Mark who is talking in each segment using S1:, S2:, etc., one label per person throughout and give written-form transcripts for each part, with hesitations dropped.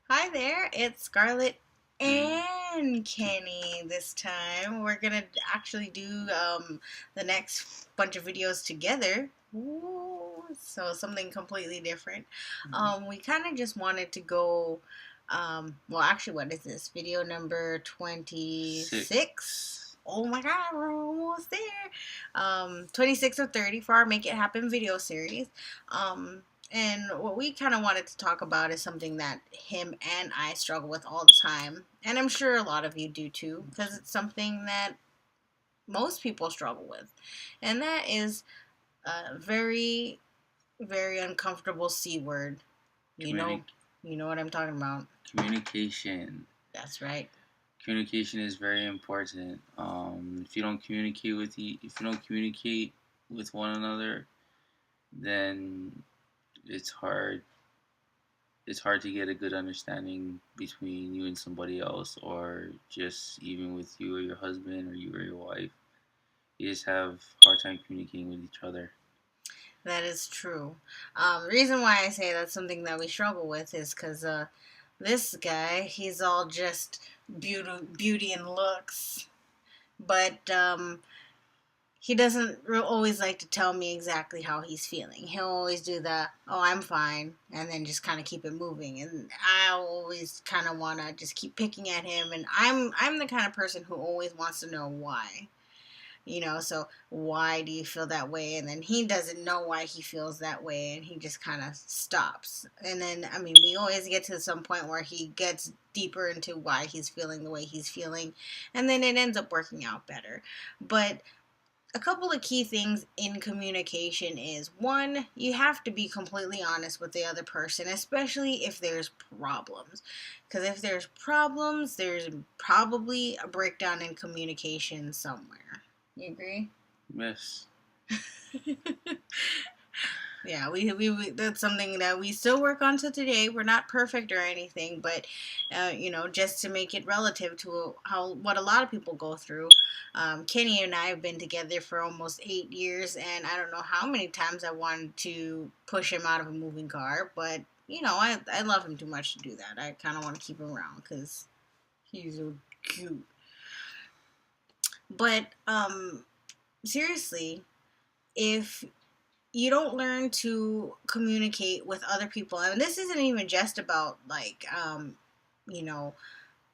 S1: Hi there, it's Scarlett and Kenny this time. We're gonna actually do the next bunch of videos together. Ooh, so something completely different. We kind of just wanted to go, well, actually, what is this? Video number 26?
S2: Six.
S1: Oh my god, we're almost there. 26 or 30 for our Make It Happen video series. And what we kind of wanted to talk about is something that him and I struggle with all the time. And I'm sure a lot of you do too, because it's something that most people struggle with. And that is a very, very uncomfortable C word. You know,
S2: Communi-
S1: you know what I'm talking about.
S2: Communication.
S1: That's right.
S2: Communication is very important. If you don't communicate with one another, then it's hard. It's hard to get a good understanding between you and somebody else, or just even with you or your husband, or you or your wife. You just have a hard time communicating with each other.
S1: That is true. The reason why I say that's something that we struggle with is because this guy, he's all just beauty and looks, but he doesn't always like to tell me exactly how he's feeling. He'll always do the, oh, I'm fine, and then just kind of keep it moving. And I always kind of want to just keep picking at him, and I'm the kind of person who always wants to know why. So why do you feel that way? And then he doesn't know why he feels that way, and he just kind of stops. And then, I mean, we always get to some point where he gets deeper into why he's feeling the way he's feeling, and then it ends up working out better. But a couple of key things in communication is one, you have to be completely honest with the other person, especially if there's problems. Because if there's problems, there's probably a breakdown in communication somewhere. You agree?
S2: Yes.
S1: Yeah, we that's something that we still work on to today. We're not perfect or anything, but just to make it relative to how what a lot of people go through. Kenny and I have been together for almost 8 years, and I don't know how many times I wanted to push him out of a moving car, but I love him too much to do that. I kind of want to keep him around because he's so cute. But seriously, if you don't learn to communicate with other people, and this isn't even just about like you know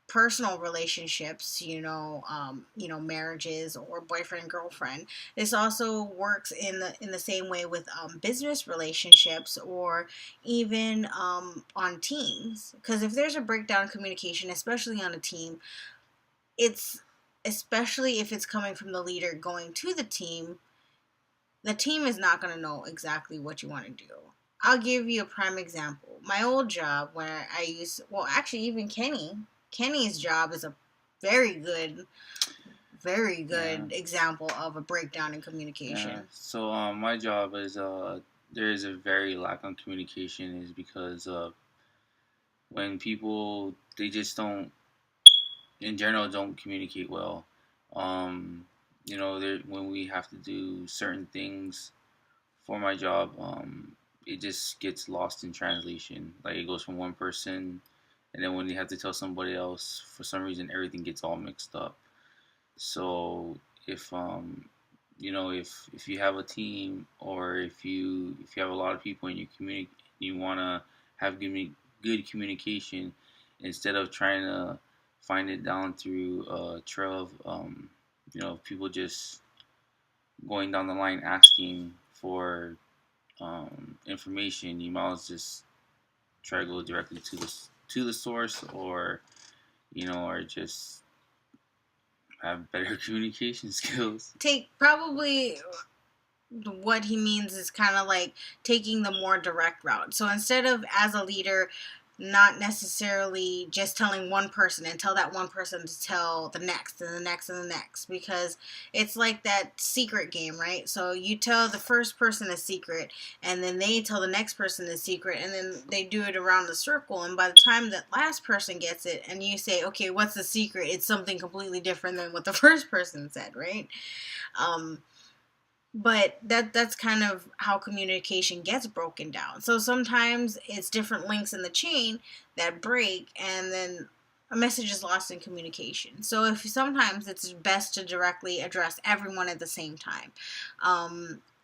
S1: personal relationships, marriages or boyfriend girlfriend. This also works in the same way with business relationships, or even on teams, because if there's a breakdown in communication, especially on a team, it's especially if it's coming from the leader going to the team is not going to know exactly what you want to do. I'll give you a prime example. My old job, where well, actually, even Kenny's job is a very good, very
S2: Yeah.
S1: good example of a breakdown in
S2: Yeah.
S1: communication.
S2: So my job is there is a very lack on communication is because when people they just don't in general don't communicate well. Um, when we have to do certain things for my job, it just gets lost in translation. Like it goes from one person, and then when they have to tell somebody else, for some reason everything gets all mixed up. So if if you have a team, or if you have a lot of people and you want to have good communication, instead of trying to find it down through a trail of people just going down the line asking for information, you might as well just try to go directly to the source, or just have better communication skills.
S1: Take probably what he means is kind of like taking the more direct route. So instead of, as a leader, not necessarily just telling one person and tell that one person to tell the next and the next and the next, because it's like that secret game, right? So you tell the first person a secret, and then they tell the next person a secret, and then they do it around the circle, and by the time that last person gets it and you say, okay, what's the secret, it's something completely different than what the first person said, right? um but that's kind of how communication gets broken down. So sometimes it's different links in the chain that break, and then a message is lost in communication. So if sometimes it's best to directly address everyone at the same time.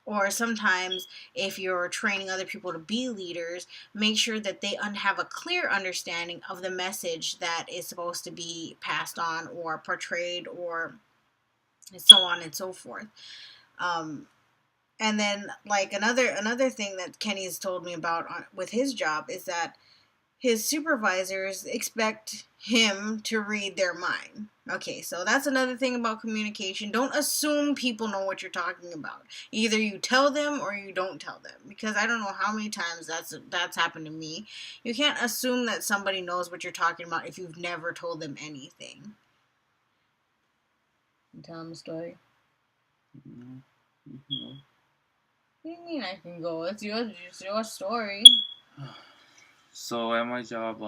S1: Or sometimes if you're training other people to be leaders, make sure that they have a clear understanding of the message that is supposed to be passed on or portrayed, or so on and so forth. um, and then like another thing that Kenny's told me about with his job is that his supervisors expect him to read their mind. Okay, so that's another thing about communication. Don't assume people know what you're talking about. Either you tell them or you don't tell them, because I don't know how many times that's happened to me. You can't assume that somebody knows what you're talking about if you've never told them anything. Tell them a story.
S2: Mm-hmm.
S1: What do you mean I can go? It's your story.
S2: So at my job,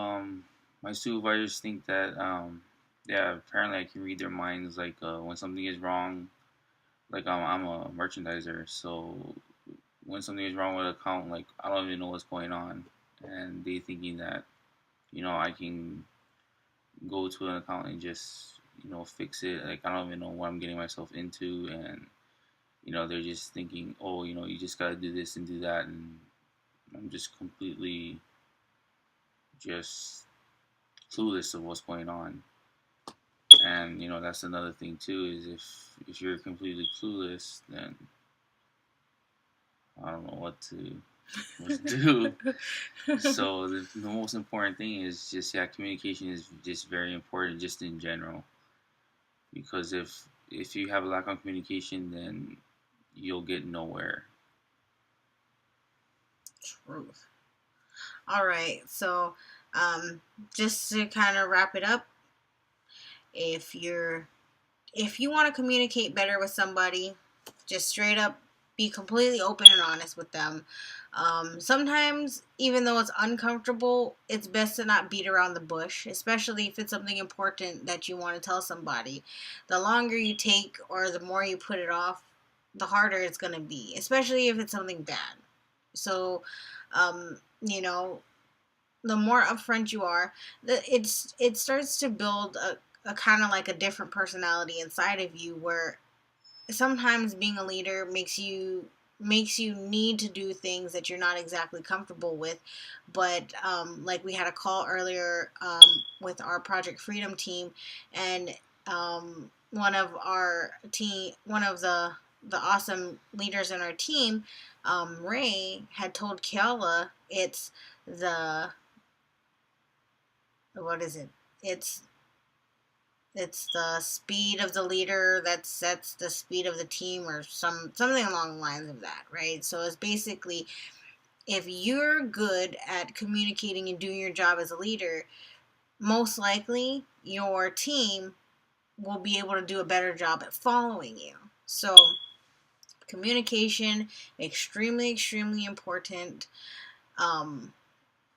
S2: my supervisors think that, yeah, apparently I can read their minds. Like when something is wrong, like I'm a merchandiser, so when something is wrong with an account, like I don't even know what's going on, and they thinking that, I can go to an account and just, fix it. Like I don't even know what I'm getting myself into, and they're just thinking, oh, you just gotta do this and do that, and I'm just completely just clueless of what's going on. And that's another thing too, is if you're completely clueless, then I don't know what to do. So the most important thing is just, yeah, communication is just very important, just in general, because if you have a lack of communication, then you'll get nowhere.
S1: Truth. All right, so just to kind of wrap it up, if you want to communicate better with somebody, just straight up be completely open and honest with them. Sometimes, even though it's uncomfortable, it's best to not beat around the bush, especially if it's something important that you want to tell somebody. The longer you take or the more you put it off, the harder it's going to be, especially if it's something bad. So, um, you know, the more upfront you are, it starts to build a kind of like a different personality inside of you, where sometimes being a leader makes you need to do things that you're not exactly comfortable with. But like we had a call earlier with our Project Freedom team, and one of the awesome leaders in our team, Ray, had told Kiala the what is it? It's it's the speed of the leader that sets the speed of the team, or something along the lines of that, right? So it's basically, if you're good at communicating and doing your job as a leader, most likely your team will be able to do a better job at following you. So communication, extremely, extremely important. Um,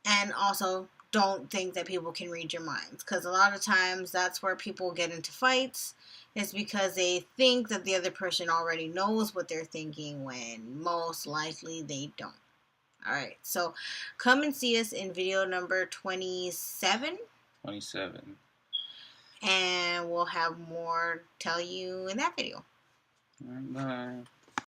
S1: and also, don't think that people can read your minds, because a lot of times that's where people get into fights, is because they think that the other person already knows what they're thinking, when most likely they don't. All right, so come and see us in video number 27.
S2: 27.
S1: And we'll have more tell you in that video.
S2: Bye.